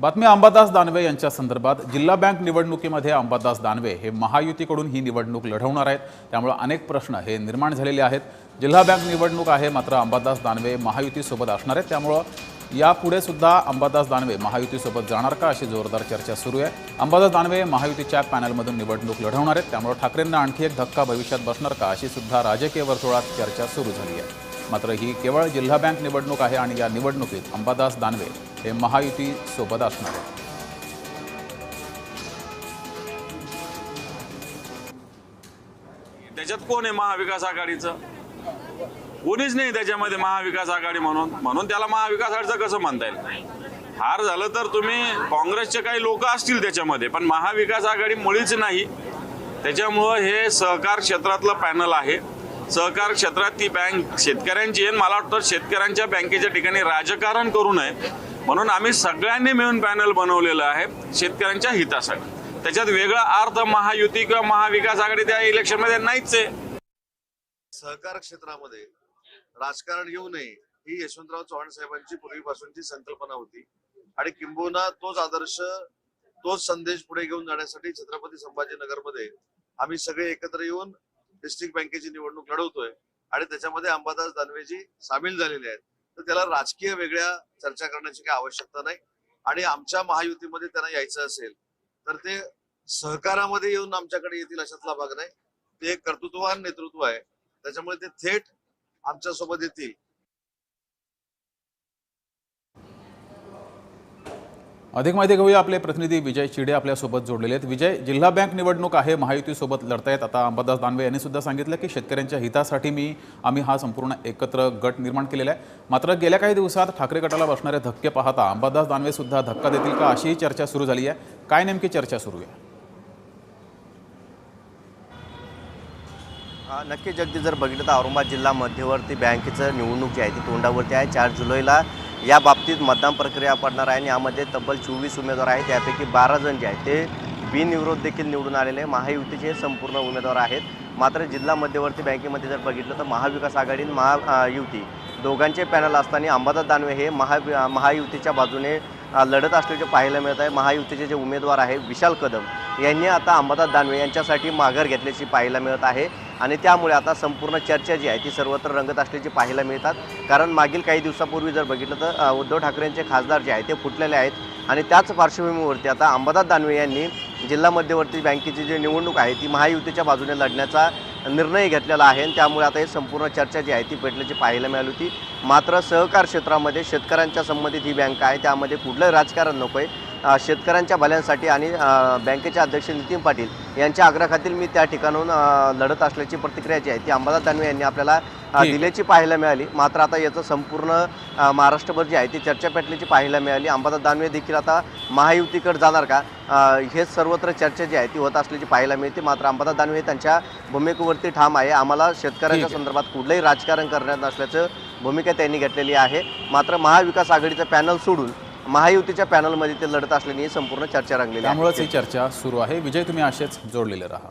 बातमी अंबादास दानवे यांच्या संदर्भात जिल्हा बँक निवडणुकीमध्ये अंबादास दानवे हे महायुतीकडून ही निवडणूक लढवणार आहेत। त्यामुळे अनेक प्रश्न हे निर्माण झालेले आहेत। जिल्हा बँक निवडणूक आहे, मात्र अंबादास दानवे महायुतीसोबत असणार आहेत। त्यामुळे यापुढे सुद्धा अंबादास दानवे महायुतीसोबत जाणार का, अशी जोरदार चर्चा सुरू आहे। अंबादास दानवे महायुतीच्या पॅनलमधून निवडणूक लढवणार आहेत। त्यामुळे ठाकरेंना आणखी एक धक्का भविष्यात बसणार का, अशी सुद्धा राजकीय वर्तुळात चर्चा सुरू झाली आहे। मात्र ही केवळ जिल्हा बँक निवडणूक आहे आणि या निवडणुकीत अंबादास दानवे हे महायुती सोबत असणार आहेत। त्याच्यात कोण आहे महाविकास आघाडीचं? कोणीच नाही त्याच्यामध्ये महाविकास आघाडी म्हणून त्याला महाविकास आघाडीचं कसं म्हणता येईल? हार झालं तर तुम्ही काँग्रेसचे काही लोक असतील त्याच्यामध्ये, पण महाविकास आघाडी मुळीच नाही। त्याच्यामुळं हे सहकार क्षेत्रातलं पॅनल आहे। सहकार क्षेत्रात ती बँक शेतकऱ्यांची आहे। मला वाटतं शेतकऱ्यांच्या बँकेच्या ठिकाणी राजकारण करू नये म्हणून आम्ही सगळ्यांनी मिळून पॅनल बनवलेलं आहे शेतकऱ्यांच्या हितासाठी। त्याच्यात वेगळा अर्थ महायुती किंवा महाविकास आघाडी त्या इलेक्शनमध्ये नाहीच आहे। सहकार क्षेत्रामध्ये राजकारण येऊ नये ही यशवंतराव चव्हाण साहेबांची पूर्वीपासूनची संकल्पना होती आणि किंबहुना तोच आदर्श, तोच संदेश पुढे घेऊन जाण्यासाठी छत्रपती संभाजीनगरमध्ये आम्ही सगळे एकत्र येऊन डिस्ट्रिक्ट बँकेची निवडणूक लढवतोय आणि त्याच्यामध्ये अंबादास दानवेजी सामील झालेले आहेत। तर त्याला राजकीय वेगळ्या चर्चा करण्याची काही आवश्यकता नाही आणि आमच्या महायुतीमध्ये त्यांना यायचं असेल तर ते सहकारामध्ये येऊन आमच्याकडे येतील अशातला भाग नाही। ते एक कर्तृत्ववान नेतृत्व आहे, त्याच्यामुळे ते थेट आमच्या सोबत येतील। अधिक माहिती घेऊया, आपले प्रतिनिधी विजय चिडे आपल्यासोबत जोडलेले आहेत। विजय, जिल्हा बँक निवडणूक आहे, महायुतीसोबत लढतायत। आता अंबादास दानवे यांनी सुद्धा सांगितलं की शेतकऱ्यांच्या हितासाठी आम्ही हा संपूर्ण एकत्र गट निर्माण केलेला आहे। मात्र गेल्या काही दिवसात ठाकरे गटाला बसणारे धक्के पाहता अंबादास दानवे सुद्धा धक्का देतील का, अशीही चर्चा सुरू झाली आहे। काय नेमकी चर्चा सुरू आहे? नक्की जगदी जर बघितलं तर औरंगाबाद जिल्हा मध्यवर्ती बँकेचं निवडणूक जी आहे ती तोंडावरती आहे। 4 जुलैला या बाबतीत मतदान प्रक्रिया पडणार आहे आणि यामध्ये तब्बल 24 उमेदवार आहेत। त्यापैकी 12 जण जे आहेत ते बिनविरोध देखील निवडून आलेले महायुतीचे संपूर्ण उमेदवार आहेत। मात्र जिल्हा मध्यवर्ती बँकेमध्ये जर बघितलं तर महाविकास आघाडी आणि महायुती दोघांचे पॅनल असताना अंबादास दानवे हे महायुतीच्या बाजूने लढत असल्याचे पाहायला मिळत आहे। महायुतीचे जे उमेदवार आहे विशाल कदम यांनी आता अंबादास दानवे यांच्यासाठी माघार घेतल्याची पाहायला मिळत आहे आणि त्यामुळे आता संपूर्ण चर्चा जी आहे ती सर्वत्र रंगत असल्याची पाहायला मिळतात। कारण मागील काही दिवसापूर्वी जर बघितलं तर उद्धव ठाकरेंचे खासदार जे आहेत ते फुटलेले आहेत आणि त्याच पार्श्वभूमीवरती आता अंबादास दानवे यांनी जिल्हा मध्यवर्ती बँकेची जी निवडणूक आहे ती महायुतीच्या बाजूने लढण्याचा निर्णय घेतलेला आहे आणि त्यामुळे आता ही संपूर्ण चर्चा जी आहे ती पेटल्याची पाहायला मिळाली होती। मात्र सहकार क्षेत्रामध्ये शेतकऱ्यांच्या संबंधित ही बँक आहे, त्यामध्ये कुठलंही राजकारण नको आहे। शेतकऱ्यांच्या भल्यांसाठी आणि बँकेचे अध्यक्ष नितीन पाटील यांच्या आग्रहाखातील मी त्या ठिकाणून लढत असल्याची प्रतिक्रिया जी आहे ती अंबादास दानवे यांनी आपल्याला दिल्याची पाहायला मिळाली। मात्र आता याचं संपूर्ण महाराष्ट्रभर जी आहे ती चर्चा पेटल्याची पाहायला मिळाली। अंबादास दानवे देखील आता महायुतीकडे जाणार का, हे सर्वत्र चर्चा जी आहे ती होत असल्याची पाहायला मिळते। मात्र अंबादास दानवे त्यांच्या भूमिकेवरती ठाम आहे। आम्हाला शेतकऱ्यांच्या संदर्भात कुठलंही राजकारण करण्यात नसल्याचं भूमिका त्यांनी घेतलेली आहे। मात्र महाविकास आघाडीचं पॅनल सोडून महायुतीच्या पॅनलमध्ये ते लढत असल्याने संपूर्ण चर्चा रंगलेली आहे। त्यामुळेच ही चर्चा सुरू आहे। विजय, तुम्ही असेच जोडलेले राहा।